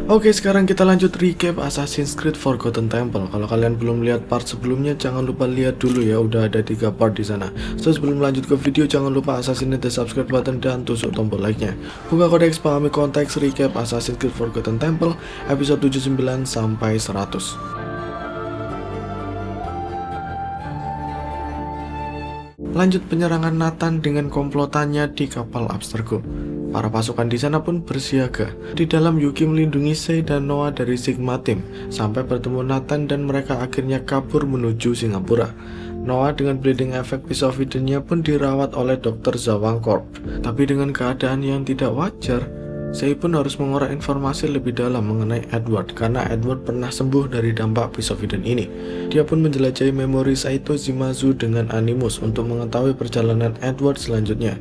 Oke, sekarang kita lanjut recap Assassin's Creed Forgotten Temple. Kalau kalian belum lihat part sebelumnya, jangan lupa lihat dulu ya. Udah ada 3 part di sana. So, sebelum lanjut ke video, jangan lupa assassinate the subscribe button dan tusuk tombol like-nya. Buka kodeks, pahami konteks recap Assassin's Creed Forgotten Temple episode 79 sampai 100. Lanjut penyerangan Nathan dengan komplotannya di kapal Abstergo. Para pasukan di sana pun bersiaga. Di dalam, Yuki melindungi Sei dan Noah dari Sigma Team sampai bertemu Nathan dan mereka akhirnya kabur menuju Singapura. Noah dengan bleeding effect Piece of Eden-nya pun dirawat oleh Dr. Zawangkorp. Tapi dengan keadaan yang tidak wajar, Sei pun harus mengorek informasi lebih dalam mengenai Edward karena Edward pernah sembuh dari dampak Piece of Eden ini. Dia pun menjelajahi memori Saito Shimazu dengan Animus untuk mengetahui perjalanan Edward selanjutnya.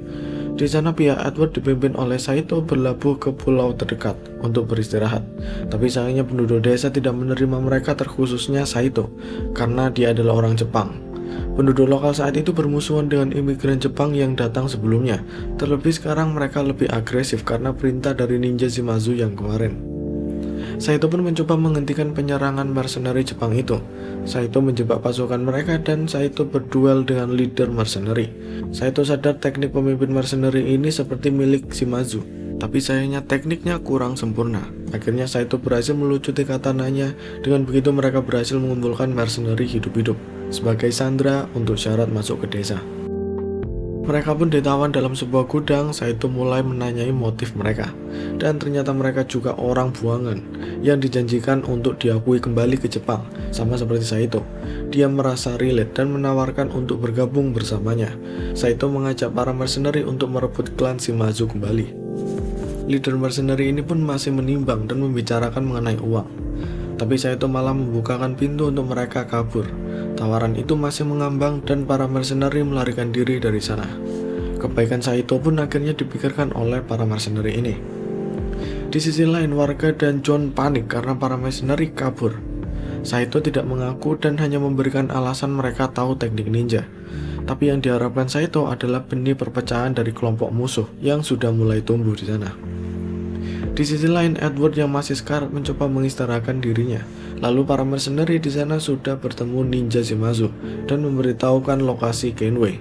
Di sana pihak Edward dipimpin oleh Saito berlabuh ke pulau terdekat untuk beristirahat. Tapi sayangnya penduduk desa tidak menerima mereka, terkhususnya Saito, karena dia adalah orang Jepang. Penduduk lokal saat itu bermusuhan dengan imigran Jepang yang datang sebelumnya. Terlebih sekarang mereka lebih agresif karena perintah dari ninja Shimazu yang kemarin. Saito pun mencoba menghentikan penyerangan mercenary Jepang itu. Saito menjebak pasukan mereka dan Saito berduel dengan leader mercenary. Saito sadar teknik pemimpin mercenary ini seperti milik Shimazu, tapi sayangnya tekniknya kurang sempurna. Akhirnya Saito berhasil melucuti katananya. Dengan begitu mereka berhasil mengumpulkan mercenary hidup-hidup sebagai sandera untuk syarat masuk ke desa. Mereka pun ditawan dalam sebuah gudang. Saito mulai menanyai motif mereka, dan ternyata mereka juga orang buangan yang dijanjikan untuk diakui kembali ke Jepang. Sama seperti Saito, dia merasa relate dan menawarkan untuk bergabung bersamanya. Saito mengajak para mercenary untuk merebut klan Shimazu kembali. Leader mercenary ini pun masih menimbang dan membicarakan mengenai uang, tapi Saito malah membukakan pintu untuk mereka kabur. Tawaran itu masih mengambang dan para mercenary melarikan diri dari sana. Kebaikan Saito pun akhirnya dipikirkan oleh para mercenary ini. Di sisi lain, warga dan John panik karena para mercenary kabur. Saito tidak mengaku dan hanya memberikan alasan mereka tahu teknik ninja. Tapi yang diharapkan Saito adalah benih perpecahan dari kelompok musuh yang sudah mulai tumbuh di sana. Di sisi lain, Edward yang masih sekarat mencoba mengistirahatkan dirinya. Lalu para mercenary di sana sudah bertemu ninja Shimazu dan memberitahukan lokasi Kenway.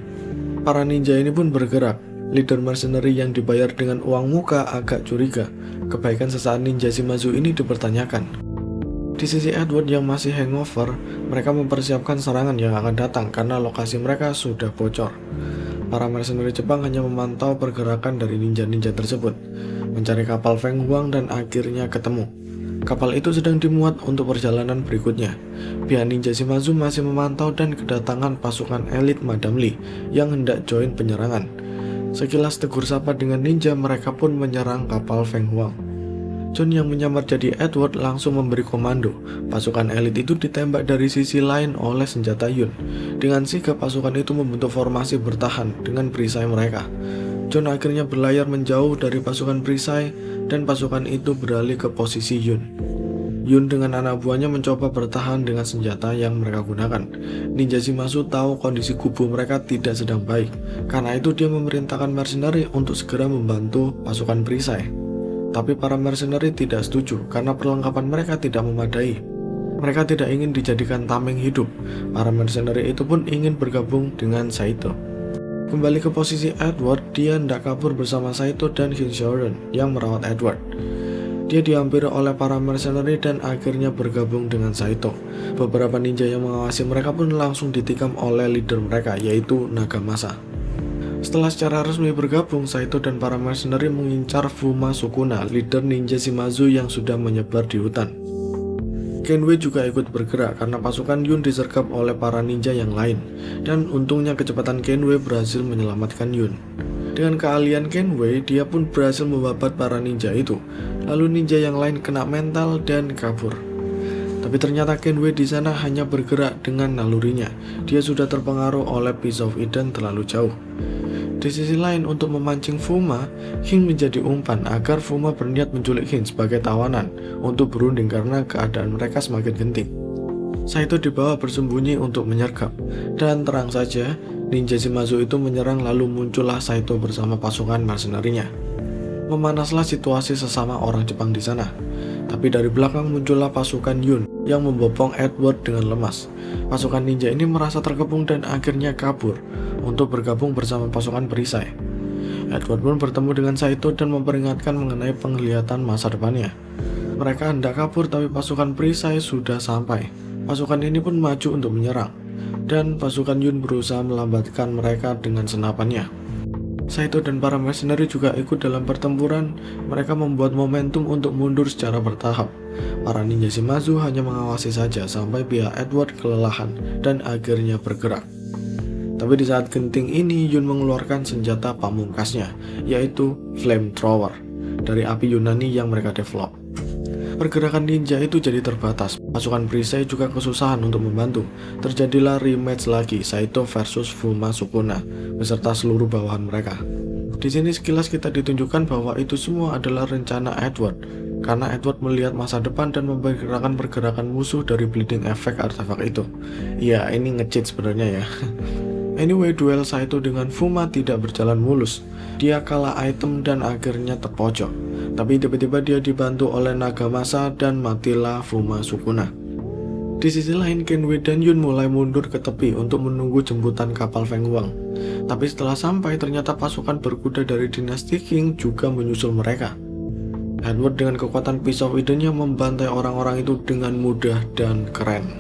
Para ninja ini pun bergerak. Leader mercenary yang dibayar dengan uang muka agak curiga. Kebaikan sesaat ninja Shimazu ini dipertanyakan. Di sisi Edward yang masih hangover, mereka mempersiapkan serangan yang akan datang karena lokasi mereka sudah bocor. Para mercenary Jepang hanya memantau pergerakan dari ninja-ninja tersebut, mencari kapal Feng Huang dan akhirnya ketemu. Kapal itu sedang dimuat untuk perjalanan berikutnya. Pihak ninja Shimazu masih memantau dan kedatangan pasukan elit Madame Li yang hendak join penyerangan. Sekilas tegur sapa dengan ninja, mereka pun menyerang kapal Feng Huang. John yang menyamar jadi Edward langsung memberi komando. Pasukan elit itu ditembak dari sisi lain oleh senjata Yun. Dengan sigap pasukan itu membentuk formasi bertahan dengan perisai mereka. John akhirnya berlayar menjauh dari pasukan perisai dan pasukan itu beralih ke posisi Yun. Yun dengan anak buahnya mencoba bertahan dengan senjata yang mereka gunakan. Ninja Shimazu tahu kondisi kubu mereka tidak sedang baik. Karena itu dia memerintahkan mercenary untuk segera membantu pasukan perisai. Tapi para mercenary tidak setuju karena perlengkapan mereka tidak memadai. Mereka tidak ingin dijadikan tameng hidup. Para mercenary itu pun ingin bergabung dengan Saito. Kembali ke posisi Edward, dia hendak kabur bersama Saito dan Hinshoren yang merawat Edward. Dia dihampiri oleh para mercenary dan akhirnya bergabung dengan Saito. Beberapa ninja yang mengawasi mereka pun langsung ditikam oleh leader mereka, yaitu Nagamasa. Setelah secara resmi bergabung, Saito dan para mercenary mengincar Fuma Sukuna, leader ninja Shimazu yang sudah menyebar di hutan. Kenway juga ikut bergerak karena pasukan Yun disergap oleh para ninja yang lain, dan untungnya kecepatan Kenway berhasil menyelamatkan Yun. Dengan keahlian Kenway, dia pun berhasil membabat para ninja itu. Lalu ninja yang lain kena mental dan kabur. Tapi ternyata Kenway di sana hanya bergerak dengan nalurinya. Dia sudah terpengaruh oleh Piece of Eden terlalu jauh. Di sisi lain, untuk memancing Fuma, Hin menjadi umpan agar Fuma berniat menculik Hin sebagai tawanan untuk berunding karena keadaan mereka semakin genting. Saito dibawa bersembunyi untuk menyergap, dan terang saja ninja Shimazu itu menyerang, lalu muncullah Saito bersama pasukan mercenary-nya. Memanaslah situasi sesama orang Jepang di sana. Tapi dari belakang muncullah pasukan Yun yang membopong Edward dengan lemas. Pasukan ninja ini merasa terkepung dan akhirnya kabur untuk bergabung bersama pasukan perisai. Edward pun bertemu dengan Saito dan memperingatkan mengenai penglihatan masa depannya. Mereka hendak kabur tapi pasukan perisai sudah sampai. Pasukan ini pun maju untuk menyerang, dan pasukan Yun berusaha melambatkan mereka dengan senapannya. Saito dan para mercenary juga ikut dalam pertempuran. Mereka membuat momentum untuk mundur secara bertahap. Para ninja Shimazu hanya mengawasi saja sampai pihak Edward kelelahan dan akhirnya bergerak. Tapi di saat genting ini, Yun mengeluarkan senjata pamungkasnya, yaitu flamethrower dari api Yunani yang mereka develop. Pergerakan ninja itu jadi terbatas. Pasukan perisai juga kesusahan untuk membantu. Terjadilah rematch lagi, Saito versus Fuma Sukuna beserta seluruh bawahan mereka. Di sini sekilas kita ditunjukkan bahwa itu semua adalah rencana Edward, karena Edward melihat masa depan dan memperkirakan pergerakan musuh dari bleeding effect artefak itu. Ya, ini nge-cheat sebenarnya ya. Anyway, duel Saito dengan Fuma tidak berjalan mulus. Dia kalah item dan akhirnya terpojok. Tapi tiba-tiba dia dibantu oleh Nagamasa dan matilah Fuma Sukuna. Di sisi lain, Kenwei dan Yun mulai mundur ke tepi untuk menunggu jemputan kapal Feng Huang. Tapi setelah sampai, ternyata pasukan berkuda dari dinasti Qing juga menyusul mereka. Edward dengan kekuatan pisau idenya membantai orang-orang itu dengan mudah dan keren.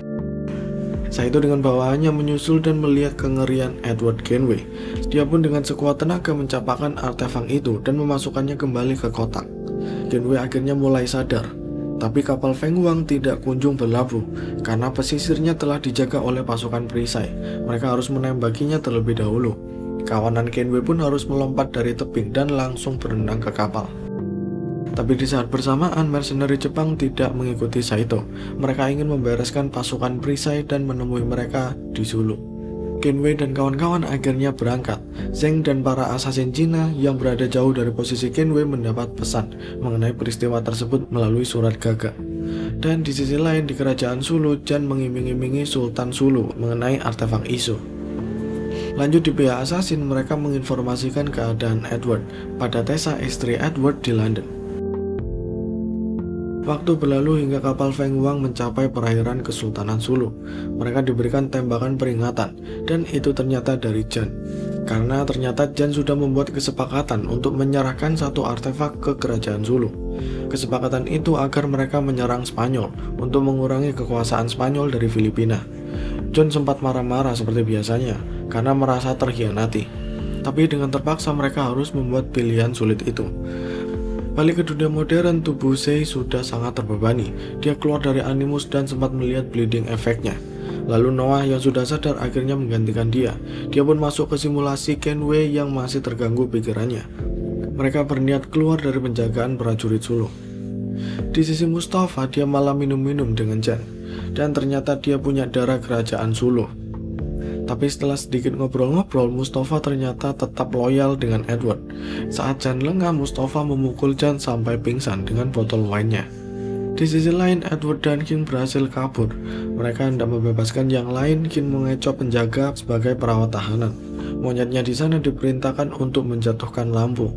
Saito dengan bawahannya menyusul dan melihat kengerian Edward Kenwei. Dia pun dengan sekuat tenaga mencapakkan artefak itu dan memasukkannya kembali ke kotak. Kenwei akhirnya mulai sadar, tapi kapal Feng Huang tidak kunjung berlabuh karena pesisirnya telah dijaga oleh pasukan perisai. Mereka harus menembakinya terlebih dahulu. Kawanan Kenwei pun harus melompat dari tebing dan langsung berenang ke kapal. Tapi di saat bersamaan, mercenary Jepang tidak mengikuti Saito. Mereka ingin membereskan pasukan perisai dan menemui mereka di Zulu. Kenwei dan kawan-kawan akhirnya berangkat. Zheng dan para assassin Cina yang berada jauh dari posisi Kenwei mendapat pesan mengenai peristiwa tersebut melalui surat gagak. Dan di sisi lain, di kerajaan Zulu, Jan mengiming-imingi Sultan Zulu mengenai artefak Isu. Lanjut di pihak assassin, mereka menginformasikan keadaan Edward pada Tessa, istri Edward di London. Waktu berlalu hingga kapal Feng Huang mencapai perairan Kesultanan Zulu. Mereka diberikan tembakan peringatan, dan itu ternyata dari Jan. Karena ternyata Jan sudah membuat kesepakatan untuk menyerahkan satu artefak ke kerajaan Zulu. Kesepakatan itu agar mereka menyerang Spanyol untuk mengurangi kekuasaan Spanyol dari Filipina. John sempat marah-marah seperti biasanya karena merasa terkhianati. Tapi dengan terpaksa mereka harus membuat pilihan sulit itu. Balik ke dunia modern, tubuh Sei sudah sangat terbebani. Dia keluar dari animus dan sempat melihat bleeding efeknya. Lalu Noah yang sudah sadar akhirnya menggantikan dia. Dia pun masuk ke simulasi Kenwei yang masih terganggu pikirannya. Mereka berniat keluar dari penjagaan prajurit Zulu. Di sisi Mustafa, dia malah minum-minum dengan Jan. Dan ternyata dia punya darah kerajaan Zulu. Tapi setelah sedikit ngobrol-ngobrol, Mustafa ternyata tetap loyal dengan Edward. Saat Jan lengah, Mustafa memukul Jan sampai pingsan dengan botol wine-nya. Di sisi lain, Edward dan Qin berhasil kabur. Mereka hendak membebaskan yang lain. Qin mengecoh penjaga sebagai perawat tahanan. Monyetnya di sana diperintahkan untuk menjatuhkan lampu.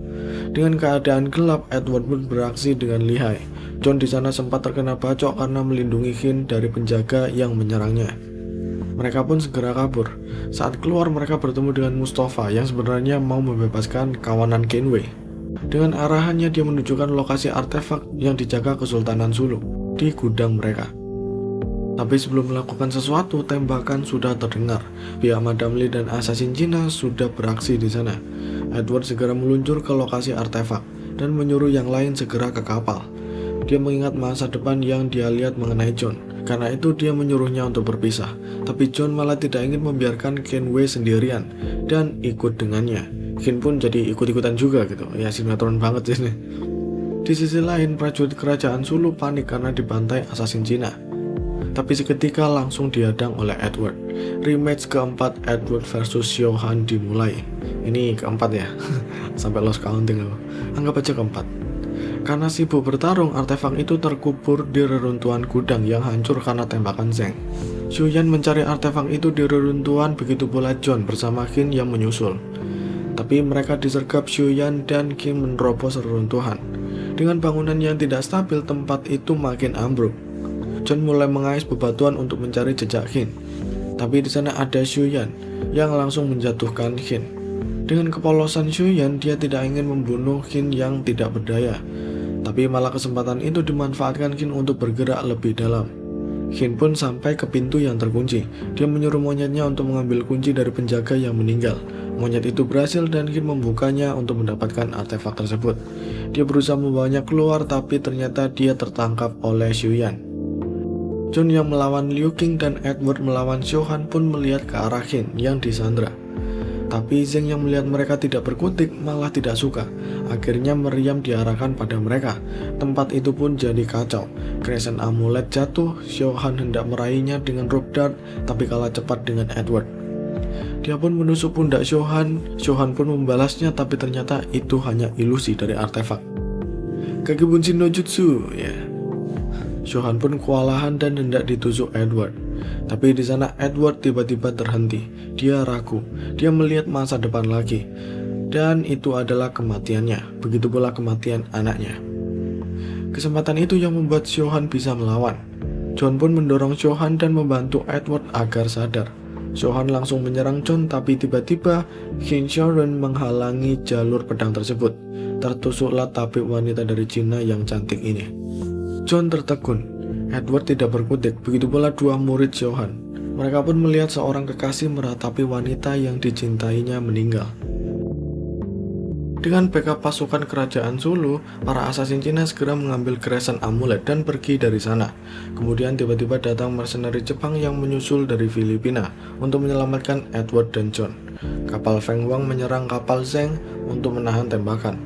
Dengan keadaan gelap, Edward pun beraksi dengan lihai. John di sana sempat terkena bacok karena melindungi Qin dari penjaga yang menyerangnya. Mereka pun segera kabur. Saat keluar, mereka bertemu dengan Mustafa yang sebenarnya mau membebaskan kawanan Kenwei. Dengan arahannya, dia menunjukkan lokasi artefak yang dijaga Kesultanan Zulu di gudang mereka. Tapi sebelum melakukan sesuatu, tembakan sudah terdengar. Pihak Madame Li dan assassin Cina sudah beraksi di sana. Edward segera meluncur ke lokasi artefak dan menyuruh yang lain segera ke kapal. Dia mengingat masa depan yang dia lihat mengenai John. Karena itu dia menyuruhnya untuk berpisah. Tapi John malah tidak ingin membiarkan Kenwei sendirian dan ikut dengannya. Qin pun jadi ikut-ikutan juga gitu. Ya, sinetron banget ini. Di sisi lain, prajurit kerajaan Zulu panik karena dibantai assassin Cina. Tapi seketika langsung dihadang oleh Edward. Rematch keempat Edward versus Xiaohan dimulai. Ini keempat ya. Sampai lost counting loh. Anggap aja keempat. Karena sibuk bertarung, artefak itu terkubur di reruntuhan gudang yang hancur karena tembakan Zheng. Xiuyan mencari artefak itu di reruntuhan, begitu pula John bersama Qin yang menyusul. Tapi mereka disergap Xiuyan dan Qin menerobos reruntuhan. Dengan bangunan yang tidak stabil, tempat itu makin ambruk. John mulai mengais bebatuan untuk mencari jejak Hin. Tapi di sana ada Shuyan yang langsung menjatuhkan Hin. Dengan kepolosan Shuyan, dia tidak ingin membunuh Hin yang tidak berdaya. Tapi malah kesempatan itu dimanfaatkan Hin untuk bergerak lebih dalam. Hin pun sampai ke pintu yang terkunci. Dia menyuruh monyetnya untuk mengambil kunci dari penjaga yang meninggal. Monyet itu berhasil dan Hin membukanya untuk mendapatkan artefak tersebut. Dia berusaha membawanya keluar, tapi ternyata dia tertangkap oleh Shuyan. John yang melawan Liu Qing dan Edward melawan Shohan pun melihat ke arah Hin yang disandra. Tapi Zeng yang melihat mereka tidak berkutik malah tidak suka. Akhirnya meriam diarahkan pada mereka. Tempat itu pun jadi kacau. Crescent amulet jatuh. Shohan hendak meraihnya dengan rope dart, tapi kalah cepat dengan Edward. Dia pun menusuk pundak Shohan. Shohan pun membalasnya, tapi ternyata itu hanya ilusi dari artefak. Kage Bunshin no Jutsu, ya. Shohan pun kewalahan dan hendak ditusuk Edward. Tapi di sana Edward tiba-tiba terhenti. Dia ragu. Dia melihat masa depan lagi. Dan itu adalah kematiannya. Begitu pula kematian anaknya. Kesempatan itu yang membuat Shohan bisa melawan. John pun mendorong Shohan dan membantu Edward agar sadar. Shohan langsung menyerang John, tapi tiba-tiba Hin Sharon menghalangi jalur pedang tersebut. Tertusuklah tabib wanita dari Cina yang cantik ini. John tertegun. Edward tidak berkutik, begitu pula dua murid Shohan. Mereka pun melihat seorang kekasih meratapi wanita yang dicintainya meninggal. Dengan backup pasukan kerajaan Zulu, para asasin Cina segera mengambil Crescent Amulet dan pergi dari sana. Kemudian tiba-tiba datang mercenari Jepang yang menyusul dari Filipina untuk menyelamatkan Edward dan John. Kapal Feng Huang menyerang kapal Zeng untuk menahan tembakan.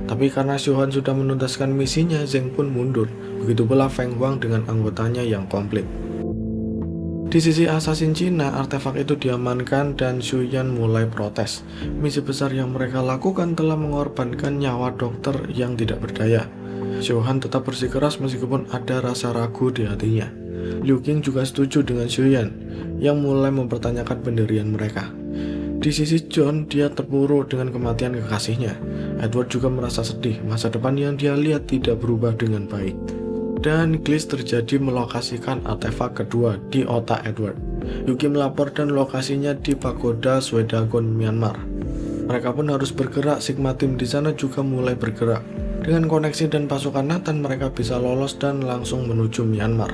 Tapi karena Shohan sudah menuntaskan misinya, Zeng pun mundur. Begitu pula Feng Huang dengan anggotanya yang komplit. Di sisi asasin Cina, artefak itu diamankan dan Shuyan mulai protes. Misi besar yang mereka lakukan telah mengorbankan nyawa dokter yang tidak berdaya. Shohan tetap bersikeras meskipun ada rasa ragu di hatinya. Liu Qing juga setuju dengan Shuyan yang mulai mempertanyakan pendirian mereka. Di sisi John, dia terpuruk dengan kematian kekasihnya. Edward juga merasa sedih, masa depan yang dia lihat tidak berubah dengan baik. Dan Gliss terjadi melokasikan artefak kedua di otak Edward. Yuki melapor dan lokasinya di Pagoda Swedagon, Myanmar. Mereka pun harus bergerak, Sigma Team di sana juga mulai bergerak. Dengan koneksi dan pasukan Nathan, mereka bisa lolos dan langsung menuju Myanmar.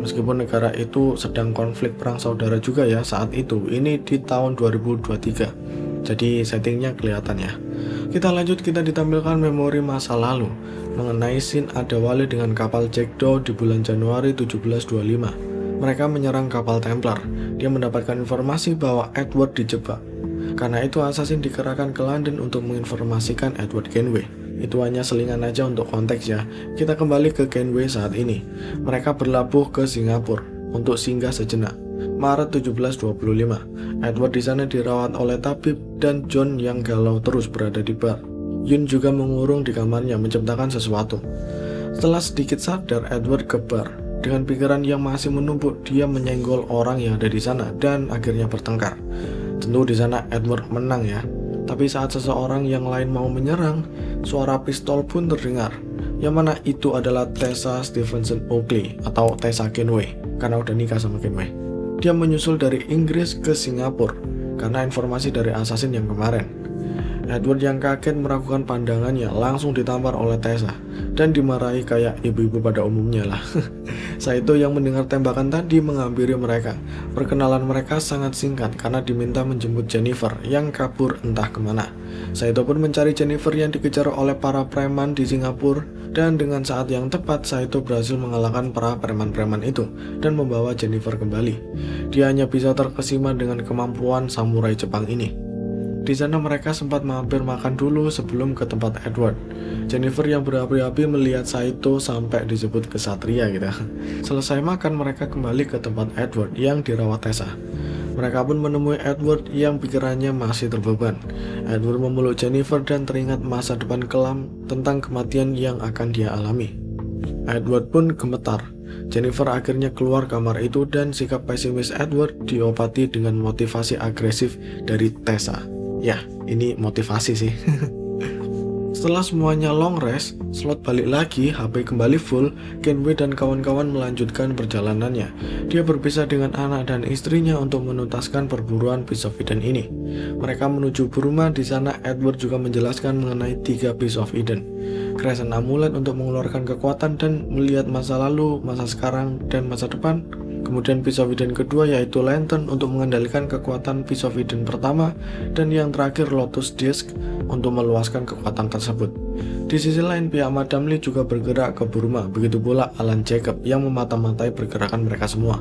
Meskipun negara itu sedang konflik perang saudara juga ya saat itu, ini di tahun 2023. Jadi settingnya kelihatan ya. Kita lanjut, kita ditampilkan memori masa lalu mengenai scene Adewale dengan kapal Jackdaw di bulan Januari 1725. Mereka menyerang kapal Templar. Dia mendapatkan informasi bahwa Edward dijebak. Karena itu assassin dikerahkan ke London untuk menginformasikan Edward Kenway. Itu hanya selingan aja untuk konteks ya. Kita kembali ke Kenway saat ini. Mereka berlabuh ke Singapura untuk singgah sejenak. Maret 1725. Edward di sana dirawat oleh tabib dan John yang galau terus berada di bar. Yun juga mengurung di kamarnya menciptakan sesuatu. Setelah sedikit sadar, Edward ke bar. Dengan pikiran yang masih menumpuk, dia menyenggol orang yang ada di sana dan akhirnya bertengkar. Tentu di sana Edward menang ya. Tapi saat seseorang yang lain mau menyerang, suara pistol pun terdengar. Yang mana itu adalah Tessa Stevenson Oakley atau Tessa Kenway karena udah nikah sama Kenway. Dia menyusul dari Inggris ke Singapura karena informasi dari assassin yang kemarin. Edward yang kaget meragukan pandangannya langsung ditampar oleh Tessa dan dimarahi kayak ibu-ibu pada umumnya lah. Saito yang mendengar tembakan tadi menghampiri mereka. Perkenalan mereka sangat singkat karena diminta menjemput Jennifer yang kabur entah kemana. Saito pun mencari Jennifer yang dikejar oleh para preman di Singapura dan dengan saat yang tepat Saito berhasil mengalahkan para preman-preman itu dan membawa Jennifer kembali. Dia hanya bisa terkesima dengan kemampuan samurai Jepang ini. Di sana mereka sempat mampir makan dulu sebelum ke tempat Edward. Jennifer yang berapi-api melihat Saito sampai disebut kesatria gitu. Selesai makan, mereka kembali ke tempat Edward yang dirawat Tessa. Mereka pun menemui Edward yang pikirannya masih terbeban. Edward memeluk Jennifer dan teringat masa depan kelam tentang kematian yang akan dia alami. Edward pun gemetar. Jennifer akhirnya keluar kamar itu dan sikap pesimis Edward diobati dengan motivasi agresif dari Tessa. Ya, ini motivasi sih. Setelah semuanya long rest, Slot balik lagi, HP kembali full, Kenway dan kawan-kawan melanjutkan perjalanannya. Dia berpisah dengan anak dan istrinya untuk menuntaskan perburuan Piece of Eden ini. Mereka menuju Burma. Di sana Edward juga menjelaskan mengenai 3 Piece of Eden. Crescent Amulet untuk mengeluarkan kekuatan dan melihat masa lalu, masa sekarang, dan masa depan. Kemudian Piece of Eden kedua yaitu Lantern untuk mengendalikan kekuatan Piece of Eden pertama, dan yang terakhir Lotus Disc untuk meluaskan kekuatan tersebut. Di sisi lain, pihak Madam Lee juga bergerak ke Burma, begitu pula Alan Jacob yang memata-matai pergerakan mereka semua.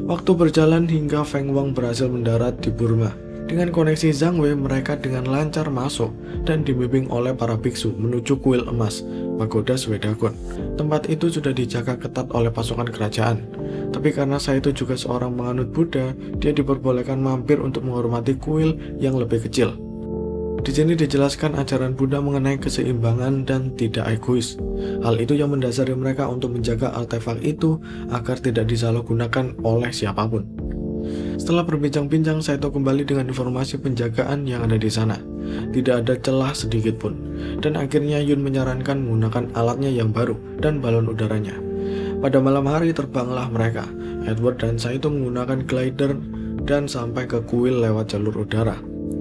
Waktu berjalan hingga Feng Wang berhasil mendarat di Burma. Dengan koneksi Zhang Wei, mereka dengan lancar masuk dan dibimbing oleh para biksu menuju kuil emas, Pagoda Swedagon. Tempat itu sudah dijaga ketat oleh pasukan kerajaan. Tapi karena Saito juga seorang penganut Buddha, dia diperbolehkan mampir untuk menghormati kuil yang lebih kecil. Di sini dijelaskan ajaran Buddha mengenai keseimbangan dan tidak egois. Hal itu yang mendasari mereka untuk menjaga artefak itu agar tidak disalahgunakan oleh siapapun. Setelah berbincang-bincang, Saito kembali dengan informasi penjagaan yang ada di sana. Tidak ada celah sedikit pun. Dan akhirnya Yun menyarankan menggunakan alatnya yang baru dan balon udaranya. Pada malam hari terbanglah mereka. Edward dan Saito menggunakan glider dan sampai ke kuil lewat jalur udara.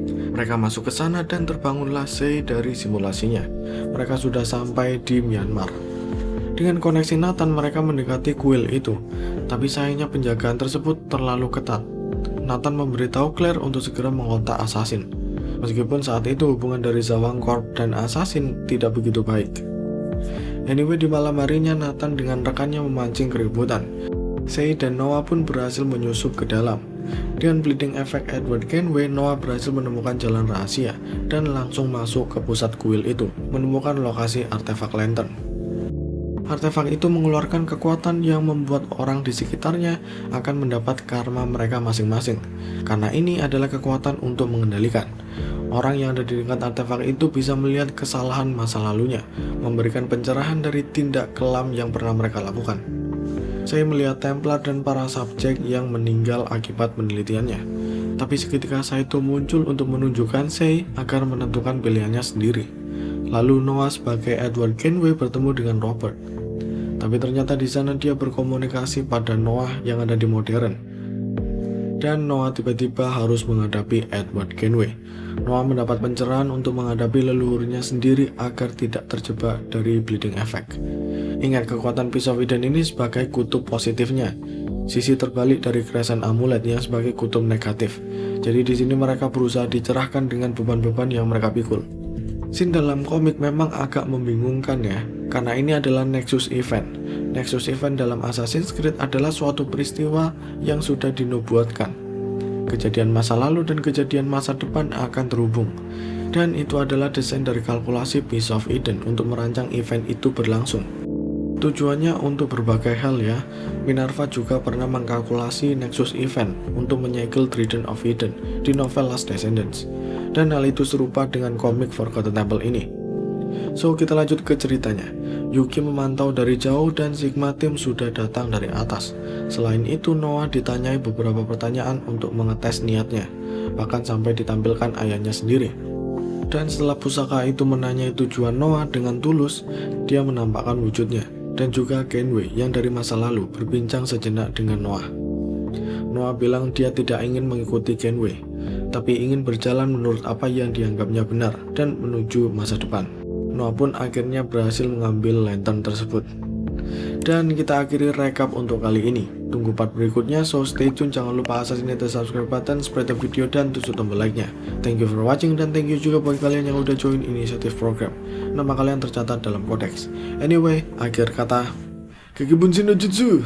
Mereka masuk ke sana dan terbangunlah Sei dari simulasinya. Mereka sudah sampai di Myanmar. Dengan koneksi Nathan, mereka mendekati kuil itu. Tapi sayangnya penjagaan tersebut terlalu ketat. Nathan memberitahu Claire untuk segera mengontak Assassin. Meskipun saat itu hubungan dari Zawang Corp dan Assassin tidak begitu baik. Anyway, di malam harinya Nathan dengan rekannya memancing keributan. Sei dan Noah pun berhasil menyusup ke dalam. Dengan bleeding effect Edward Kenway, Noah berhasil menemukan jalan rahasia dan langsung masuk ke pusat kuil itu, menemukan lokasi artefak Lantern. Artefak itu mengeluarkan kekuatan yang membuat orang di sekitarnya akan mendapat karma mereka masing-masing. Karena ini adalah kekuatan untuk mengendalikan. Orang yang ada di dekat artefak itu bisa melihat kesalahan masa lalunya, memberikan pencerahan dari tindak kelam yang pernah mereka lakukan. Saya melihat Templar dan para subjek yang meninggal akibat penelitiannya. Tapi seketika Saito muncul untuk menunjukkan Sei agar menentukan pilihannya sendiri. Lalu Noah sebagai Edward Kenway bertemu dengan Robert. Tapi ternyata di sana dia berkomunikasi pada Noah yang ada di modern. Dan Noah tiba-tiba harus menghadapi Edward Kenway. Noah mendapat pencerahan untuk menghadapi leluhurnya sendiri agar tidak terjebak dari bleeding effect. Ingat, kekuatan Piece of Eden ini sebagai kutub positifnya, sisi terbalik dari Crescent Amulet yang sebagai kutub negatif. Jadi di sini mereka berusaha dicerahkan dengan beban-beban yang mereka pikul. Scene dalam komik memang agak membingungkan ya, karena ini adalah Nexus Event. Nexus Event dalam Assassin's Creed adalah suatu peristiwa yang sudah dinubuatkan. Kejadian masa lalu dan kejadian masa depan akan terhubung. Dan itu adalah desain dari kalkulasi Piece of Eden untuk merancang event itu berlangsung. Tujuannya untuk berbagai hal ya. Minerva juga pernah mengkalkulasi Nexus Event untuk menyegel Trident of Eden di novel Last Descendants. Dan hal itu serupa dengan komik Forgotten Temple ini. So, kita lanjut ke ceritanya. Yuki memantau dari jauh dan Sigma Team sudah datang dari atas. Selain itu, Noah ditanyai beberapa pertanyaan untuk mengetes niatnya, bahkan sampai ditampilkan ayahnya sendiri. Dan setelah pusaka itu menanyai tujuan Noah dengan tulus, dia menampakkan wujudnya. Dan juga Kenway yang dari masa lalu berbincang sejenak dengan Noah. Noah bilang dia tidak ingin mengikuti Kenway, tapi ingin berjalan menurut apa yang dianggapnya benar dan menuju masa depan. Noah pun akhirnya berhasil mengambil lantern tersebut. Dan kita akhiri recap untuk kali ini. Tunggu part berikutnya, so stay tune. Jangan lupa assassinate the subscribe button, spread the video, dan tusuk tombol like-nya. Thank you for watching, dan thank you juga buat kalian yang udah join inisiatif program. Nama kalian tercatat dalam kodeks. Anyway, akhir kata, Kakibunshi no Jutsu!